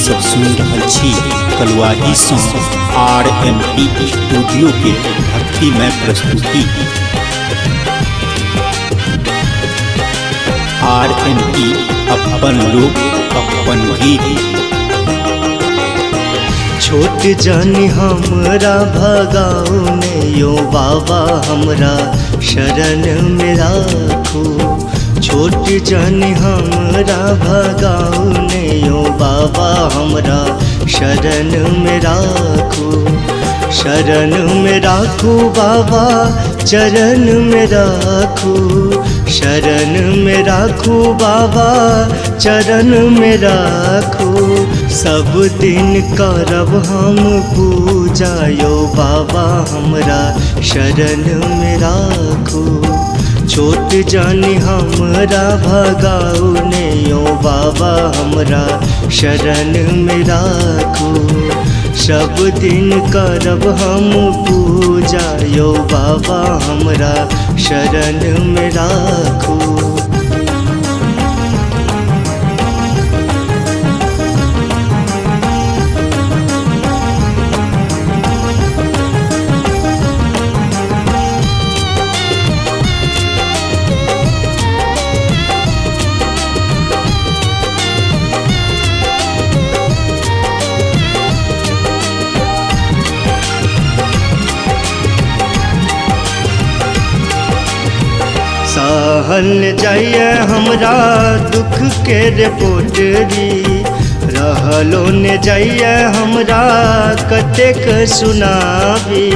सब सुन रहल छी कलुआही सँ RMT स्टूडियो के भक्तिमय प्रस्तुति। RMT अपन लोक अपन गीत। छोट जानी हमरा भगाओ ने यो बाबा हमरा शरण में राखो। छोट जानी हमरा भगाओ ने यो बाबा हमरा शरण में राखो। शरण में राखो बाबा चरण में राखो। शरण में राखो बाबा चरण में राखो। सब दिन करब हम पूजा यो बाबा हमरा शरण में राखो। छोट जानी हमरा भगाओ ने यो बाबा हमरा शरण में राखो। सब दिन करब हम पूजा यो बाबा हमरा शरण में राखो। सहल जाइए हमरा दुख के रे पोटरी। रहलो ने जाइए हमरा कतेक सुनाबी।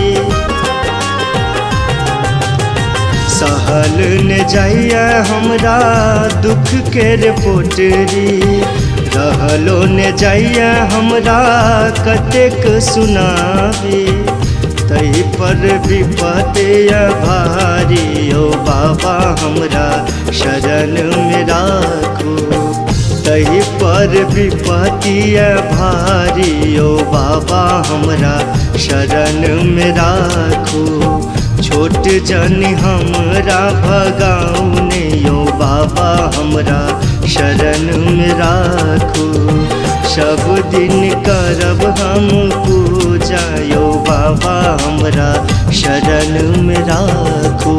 सहल ने जाइए हमरा दुख के रे पोटरी। रहलो ने जाइए हमरा कतेक सुनाबी। तही पर विपत्तिया भारी ओ बाबा हमरा शरण में राखो। तही पर विपत्तिया भारी ओ बाबा हमरा शरण में राखो। छोट जानी हमरा भगाओ ने यो बाबा हमरा शरण में राखो। सब दिन करब हम पूजा यो बाबा हमरा शरण में राखो।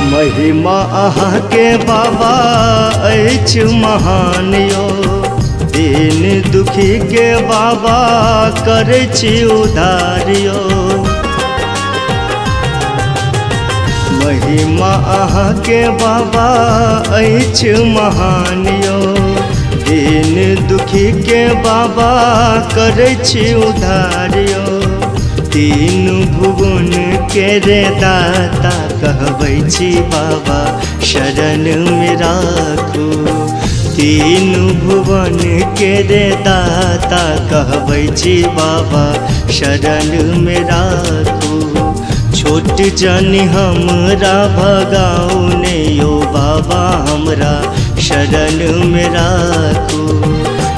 महिमा अहाँ के बाबा अछि महान यो। दीन दुखी के बाबा करै छी उद्धार यो। महिमा अहाँ के बाबा अछि महान यो। दीन दुखी के बाबा करै छी उद्धार यो। तीन भुवन के रे दाता कहबै छी बाबा शरण में राखो। तीन भुवन के रे दाता कहबै छी बाबा शरण में राखो। छोट जानी हमरा भगाओ ने यो बाबा हमरा शरण में राखो।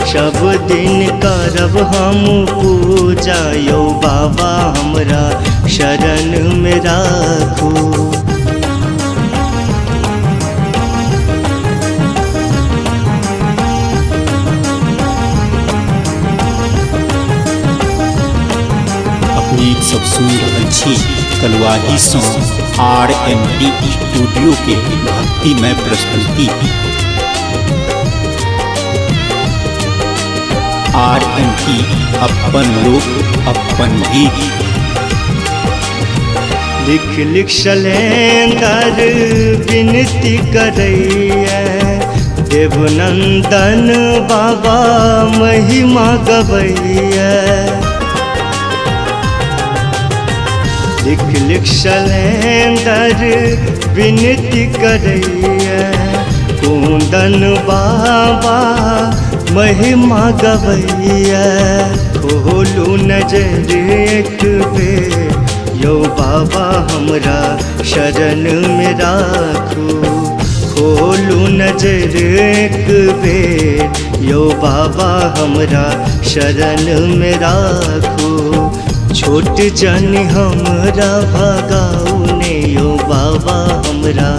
सब दिन करब हम पूजा यो बाबा हमरा शरण में राखो। अपनी सब सुन रहल छी कलुआही सँ RMT स्टूडियो के भक्तिमय प्रस्तुति। RMT अपन लोक अपन गीत। लिख लिख शैलेंद्र विनती करैया। देवनंदन बाबा महिमा गवैया। लिख लिख शैलेंद्र विनती करैया। कुंदन बाबा महिमा गवैया। खोलू नजर एक बेर यो बाबा हमरा शरण में राखू। खोलू नजर एक बेर यो बाबा हमरा शरण में राखू। छोट जन हमरा भगाऊ ने यो बाबा हमरा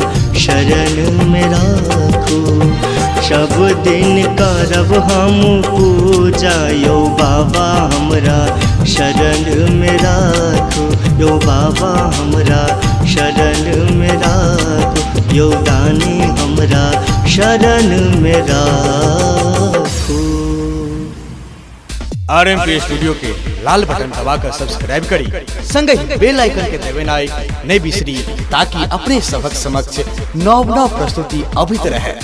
शरण में राखू। सब दिन करब हम पूजा यो बाबा हमरा शरण में राखू। यो बाबा हमरा शरण में राखू। यो दानी हमरा शरण में राखू। RMP स्टूडियो के लाल बटन दबाकर सब्सक्राइब करी, संगे ही बेल आइकन के दबाना नहीं बिसरी, ताकि अपने सबक समक्ष नव प्रस्तुति अभित रहे।